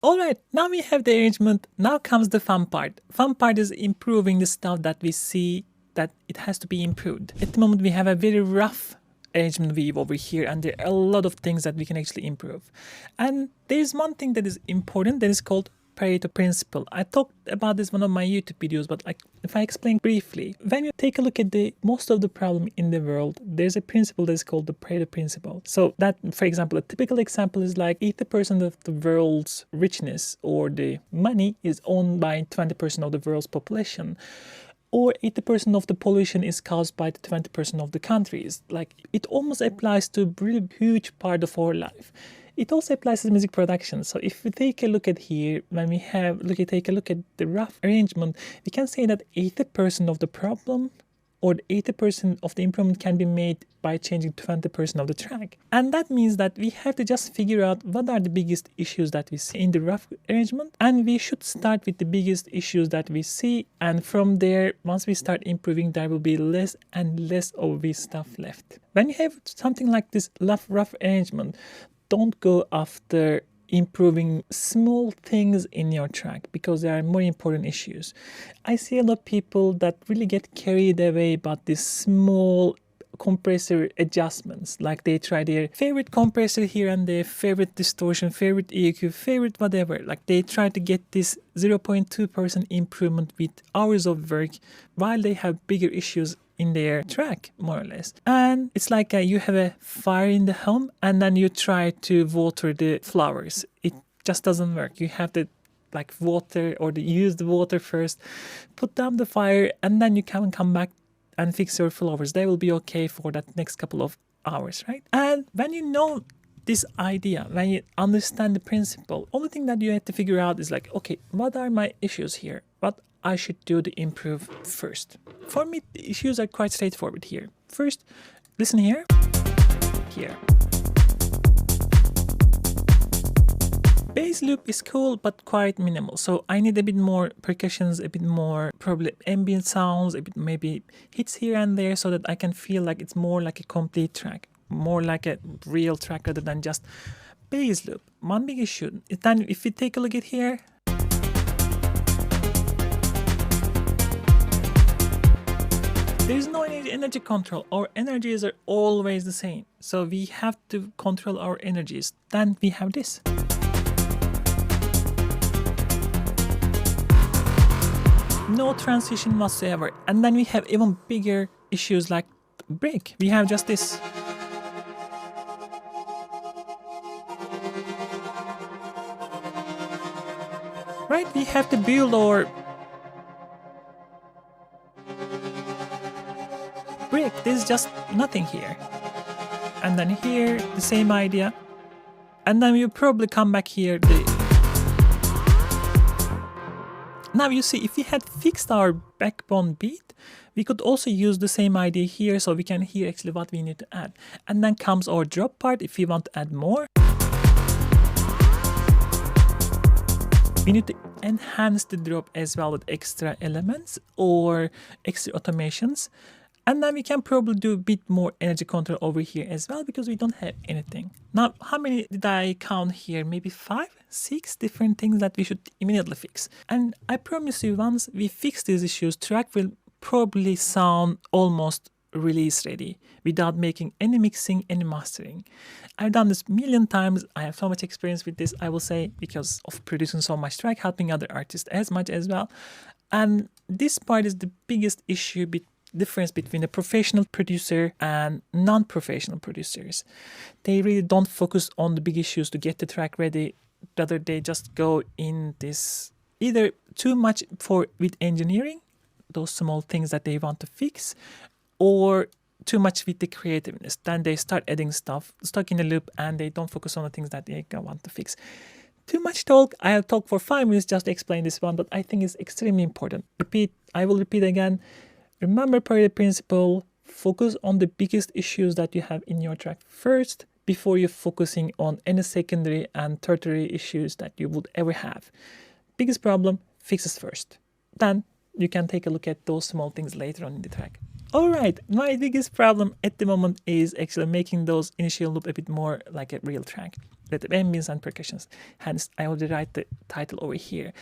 Alright, now we have the arrangement. Now comes the fun part. Fun part is improving the stuff that we see that it has to be improved. At the moment we have a very rough arrangement weave over here, and there are a lot of things that we can actually improve. And there's one thing that is important that is called Pareto principle. I talked about this in one of my YouTube videos, but if I explain briefly, when you take a look at the most of the problem in the world, there's a principle that is called the Pareto principle. So that, for example, a typical example is like 80% of the world's richness or the money is owned by 20% of the world's population. Or 80% of the pollution is caused by the 20% of the countries. Like, it almost applies to a really huge part of our life. It also applies to music production. So if we take a look at here, when we take a look at the rough arrangement, we can say that 80% of the problem or 80% of the improvement can be made by changing 20% of the track. And that means that we have to just figure out what are the biggest issues that we see in the rough arrangement, and we should start with the biggest issues that we see, and from there, once we start improving, there will be less and less obvious stuff left. When you have something like this rough arrangement, don't go after improving small things in your track because there are more important issues. I see a lot of people that really get carried away about these small compressor adjustments. Like, they try their favorite compressor here and there, favorite distortion, favorite EQ, favorite whatever. Like, they try to get this 0.2% improvement with hours of work while they have bigger issues in their track, more or less. And it's like you have a fire in the home and then you try to water the flowers. It just doesn't work. You have to water or use the water first, put down the fire, and then you can come back and fix your flowers. They will be okay for that next couple of hours, right? And when you know this idea, when you understand the principle, only thing that you have to figure out is like, okay, what are my issues here? What I should do to improve first. For me, the issues are quite straightforward here. First, listen here. Bass loop is cool, but quite minimal. So I need a bit more percussions, a bit more probably ambient sounds, a bit maybe hits here and there, so that I can feel like it's more like a complete track, more like a real track rather than just bass loop. One big issue. Then if we take a look at here, there is no energy control. Our energies are always the same. So we have to control our energies. Then we have this. No transition whatsoever. And then we have even bigger issues like break. We have just this. Right? We have to build our break. There's just nothing here. And then here, the same idea. And then you probably come back here. Now you see, if we had fixed our backbone beat, we could also use the same idea here, so we can hear actually what we need to add. And then comes our drop part if we want to add more. We need to enhance the drop as well with extra elements or extra automations. And then we can probably do a bit more energy control over here as well, because we don't have anything. Now, how many did I count here? Maybe 5, 6 different things that we should immediately fix. And I promise you, once we fix these issues, track will probably sound almost release ready without making any mixing, any mastering. I've done this a million times. I have so much experience with this, I will say, because of producing so much track, helping other artists as much as well. And this part is the biggest difference between a professional producer and non-professional producers. They really don't focus on the big issues to get the track ready. Rather, they just go in this either too much with engineering, those small things that they want to fix, or too much with the creativeness. Then they start adding stuff, stuck in a loop, and they don't focus on the things that they want to fix. Too much talk. I'll talk for 5 minutes just to explain this one, but I think it's extremely important. I will repeat again. Remember Pareto principle. Focus on the biggest issues that you have in your track first before you're focusing on any secondary and tertiary issues that you would ever have. Biggest problem, fixes first. Then you can take a look at those small things later on in the track. Alright, my biggest problem at the moment is actually making those initial loop a bit more like a real track. the ambience and percussions. Hence, I already write the title over here.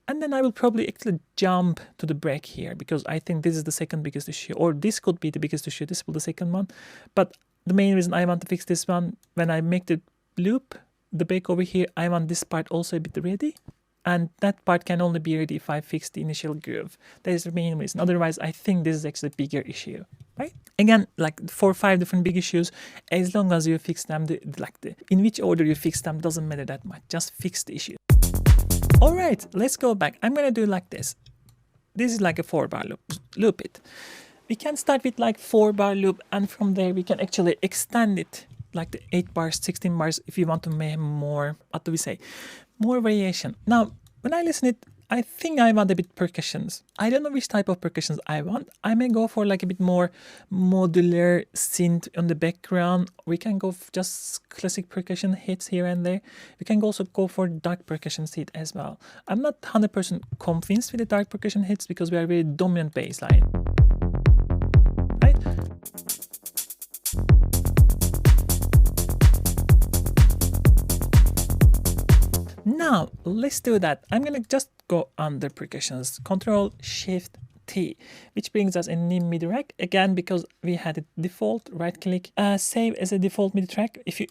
And then I will probably actually jump to the break here because I think this is the second biggest issue, or this could be the biggest issue. This will be the second one. But the main reason I want to fix this one, when I make the loop, the break over here, I want this part also a bit ready. And that part can only be ready if I fix the initial groove. That is the main reason. Otherwise, I think this is actually a bigger issue, right? Again, like 4 or 5 different big issues, as long as you fix them, in which order you fix them doesn't matter that much. Just fix the issue. All right, let's go back. I'm going to do like this. This is like a 4-bar loop. Loop it. We can start with like 4-bar loop, and from there we can actually extend it like the 8 bars, 16 bars if you want to make more, what do we say, more variation. Now, when I listen it, I think I want a bit percussions. I don't know which type of percussions I want. I may go for like a bit more modular synth on the background. We can go for just classic percussion hits here and there. We can also go for dark percussion hit as well. I'm not 100% convinced with the dark percussion hits because we are very dominant bass line. Right? Now, let's do that. I'm going to just go under percussions, Control Shift T, which brings us a new MIDI track. Again, because we had a default, right click, save as a default MIDI track. If you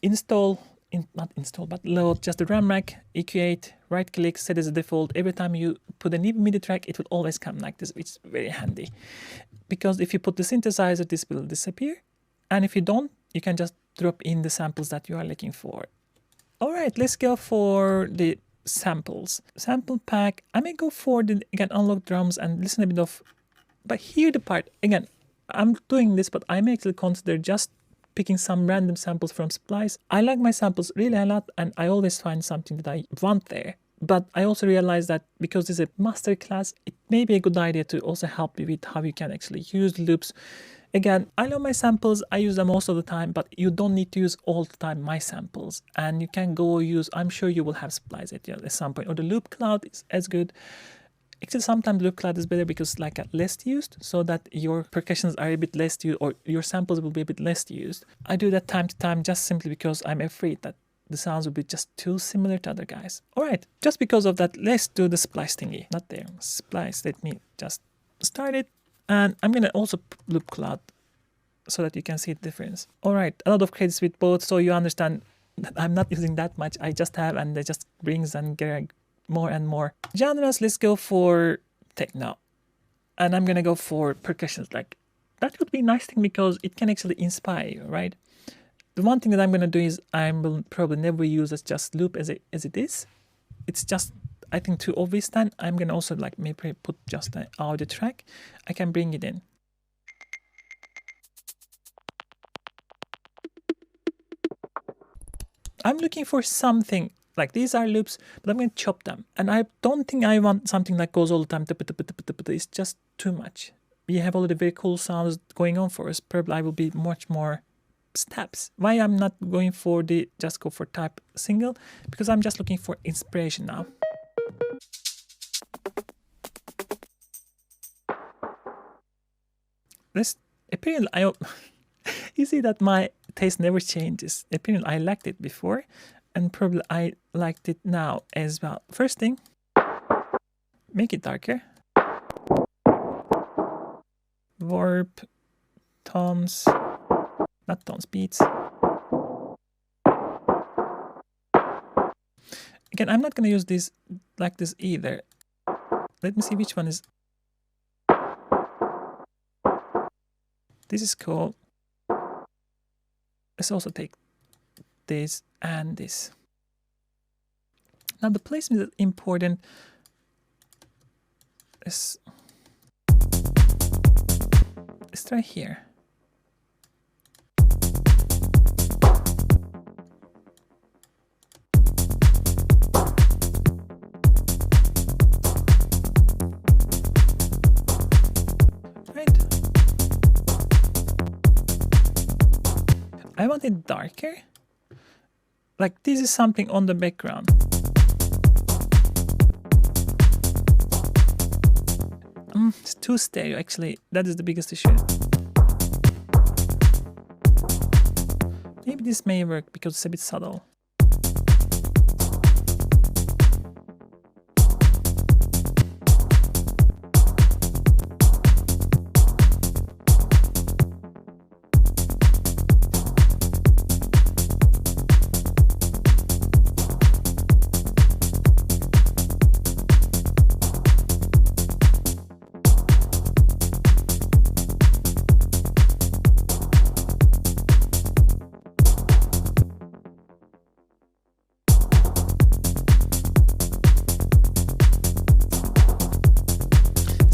not install, but load just the RAM rack, EQ8, right click, set as a default. Every time you put a new MIDI track, it will always come like this, which is very handy. Because if you put the synthesizer, this will disappear. And if you don't, you can just drop in the samples that you are looking for. All right, let's go for the samples. Sample pack. I may go for the, again, unlock drums and listen a bit of, but here the part, again, I'm doing this, but I may actually consider just picking some random samples from Splice. I like my samples really a lot, and I always find something that I want there. But I also realize that because this is a master class, it may be a good idea to also help you with how you can actually use loops. Again, I love my samples, I use them most of the time, but you don't need to use all the time my samples. And you can go use, I'm sure you will have Splice at some point, or the Loop Cloud is as good. Actually, sometimes Loop Cloud is better because like less used, so that your percussions are a bit less used, or your samples will be a bit less used. I do that time to time just simply because I'm afraid that the sounds will be just too similar to other guys. All right, just because of that, let's do the Splice thingy. Not there, Splice, let me just start it. And I'm going to also Loop Cloud so that you can see the difference. All right, a lot of credits with both, so you understand that I'm not using that much. I just have, and it just brings and get more and more. Genres, let's go for techno. And I'm going to go for percussions. Like, that would be a nice thing because it can actually inspire you, right? The one thing that I'm going to do is I will probably never use as just loop as it is. It's just, I think, too obvious. Then I'm going to also like maybe put just an audio track. I can bring it in. I'm looking for something like these are loops, but I'm going to chop them. And I don't think I want something that goes all the time. It's just too much. We have already very cool sounds going on for us. Probably I will be much more steps. Why I'm not going for the just go for type single? Because I'm just looking for inspiration now. This apparently you see that my taste never changes. Apparently I liked it before, and probably I liked it now as well. First thing, make it darker. Warp, tones, not tones, beats. Again, I'm not going to use this like this either. Let me see which one is. This is cool. Let's also take this and this. Now the placement is important. Let's try here. I want it darker. Like this is something on the background. It's too stereo actually. That is the biggest issue. Maybe this may work because it's a bit subtle.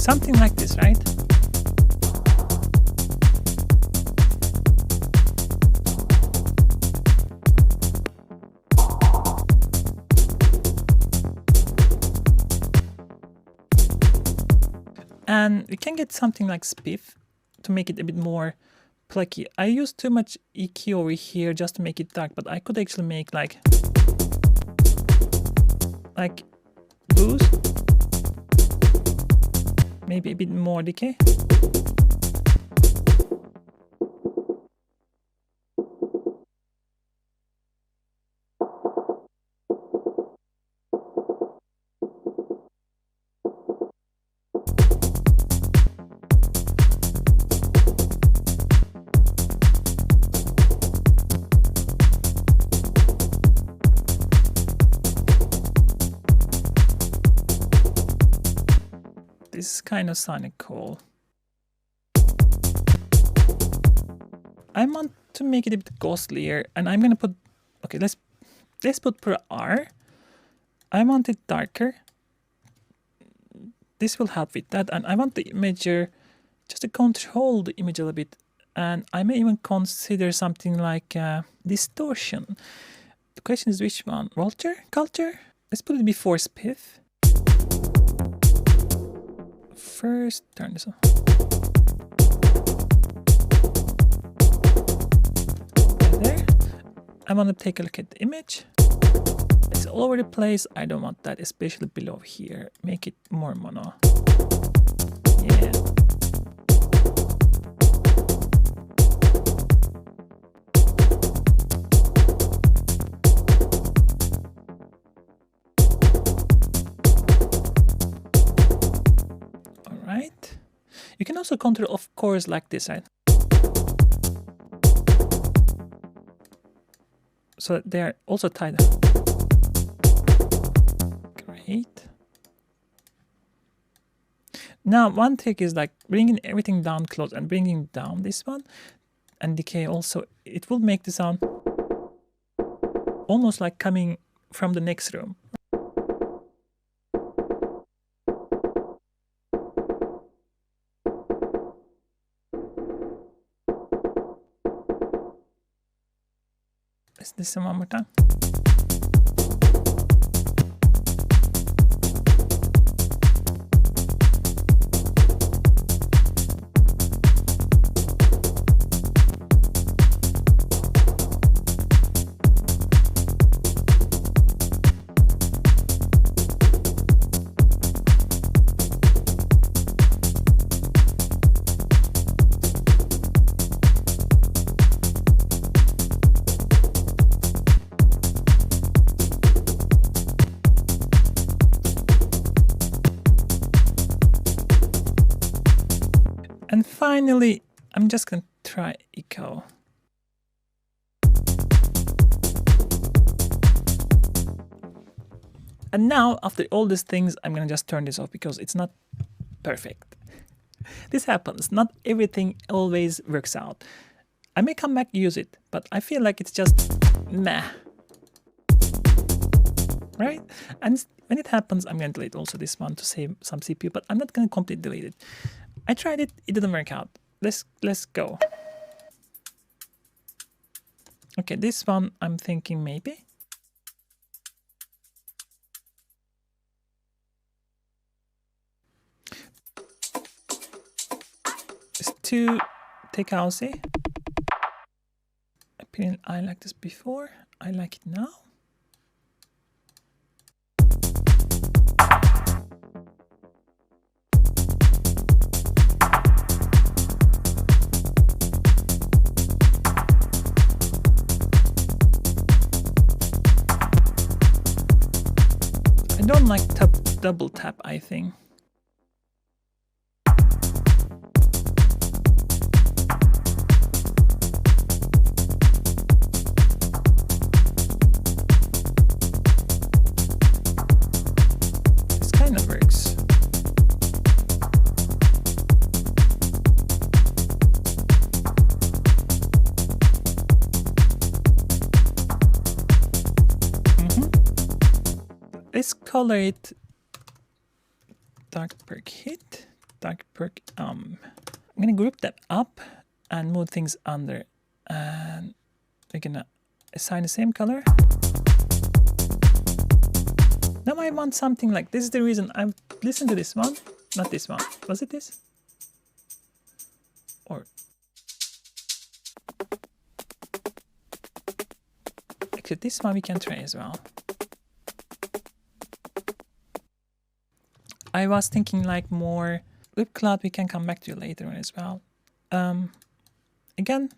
Something like this, right? And we can get something like spiff to make it a bit more plucky. I use too much EQ over here just to make it dark, but I could actually make like boost, maybe a bit more decay. This is kind of sonic cool. I want to make it a bit ghostlier, and I'm gonna put, okay, let's put per R. I want it darker. This will help with that, and I want the imager just to control the image a little bit, and I may even consider something like distortion. The question is which one? Vulture? Culture? Let's put it before spiff. First, turn this on. There. I want to take a look at the image. It's all over the place. I don't want that, especially below here. Make it more mono. Yeah. Right. You can also control, of course, like this, right? So they are also tied. Great. Now, one trick is like bringing everything down close and bringing down this one, and decay also. It will make the sound almost like coming from the next room. Let's listen one more time. And finally, I'm just going to try echo. And now, after all these things, I'm going to just turn this off because it's not perfect. This happens. Not everything always works out. I may come back and use it, but I feel like it's just meh. Right? And when it happens, I'm going to delete also this one to save some CPU, but I'm not going to completely delete it. I tried it, it didn't work out. Let's go. Okay, this one I'm thinking maybe. It's too take housey. Apparently I like this before. I like it now. I don't like double tap, I think. This kind of works. Let's color it dark perk hit dark perk. I'm gonna group them up and move things under, and we're gonna assign the same color. Now I want something like this. Is the reason I've listened to this one, not this one. Was it this? Or actually, this one we can try as well. I was thinking like more lip cloud. We can come back to later on as well. Again.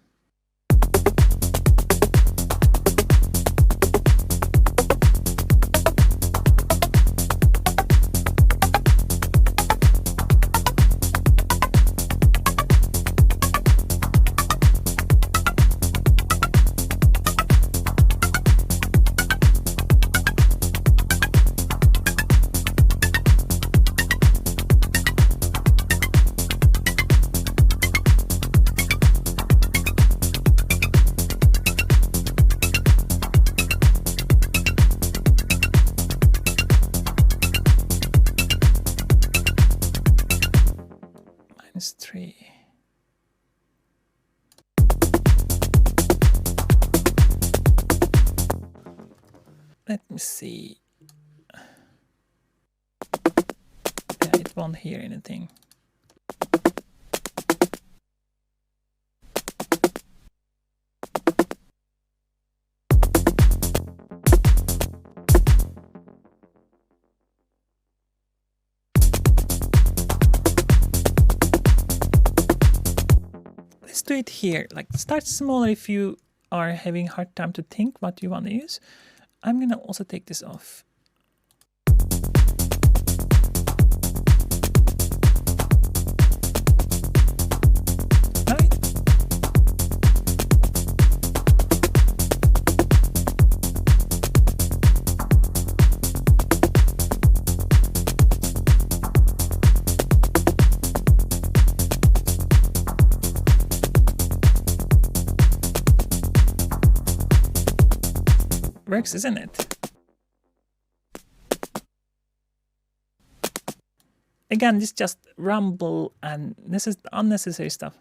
-3. Let me see. Yeah, it won't hear anything. Let's do it here. Like, start smaller if you are having a hard time to think what you want to use. I'm gonna also take this off. Right. Works, isn't it? Again, this just rumble and this is unnecessary stuff.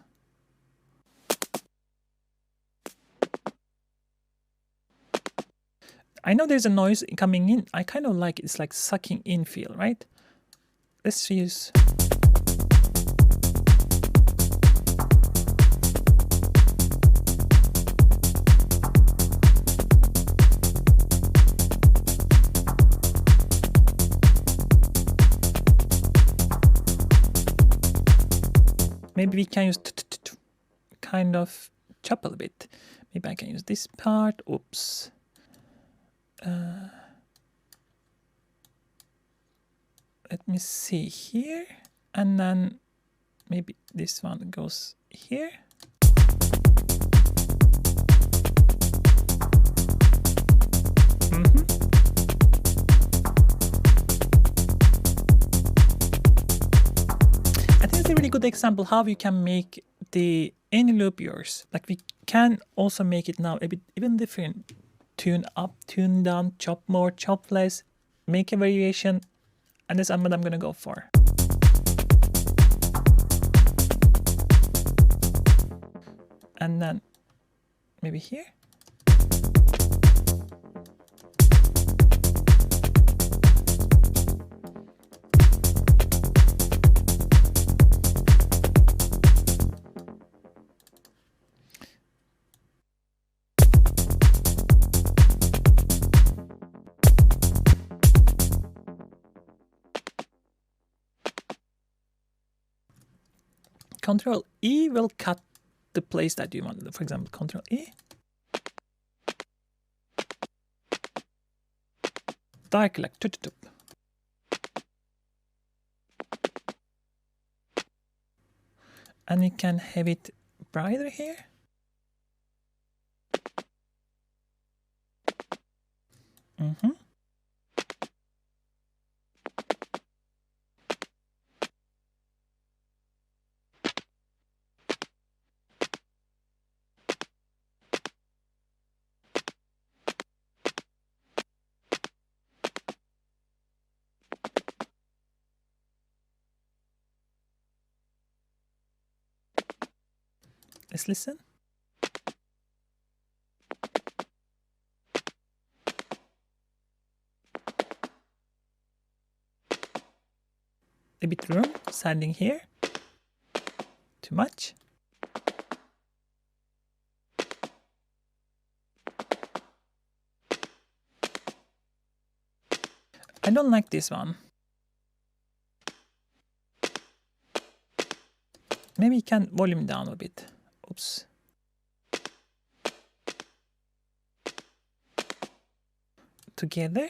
I know there's a noise coming in. I kind of like it. It's like sucking in feel, right? Let's use... Maybe we can use kind of chop a little bit. Maybe I can use this part. Oops. Let me see here. And then maybe this one goes here. A really good example how you can make the any loop yours. Like we can also make it now a bit even different. Tune up, tune down, chop more, chop less, make a variation, and that's what I'm gonna go for. And then maybe here. Control E will cut the place that you want. For example, Control E. Dark like tututup. And you can have it brighter here. Let's listen. A bit room, standing here. Too much. I don't like this one. Maybe you can volume down a bit. Oops. Together.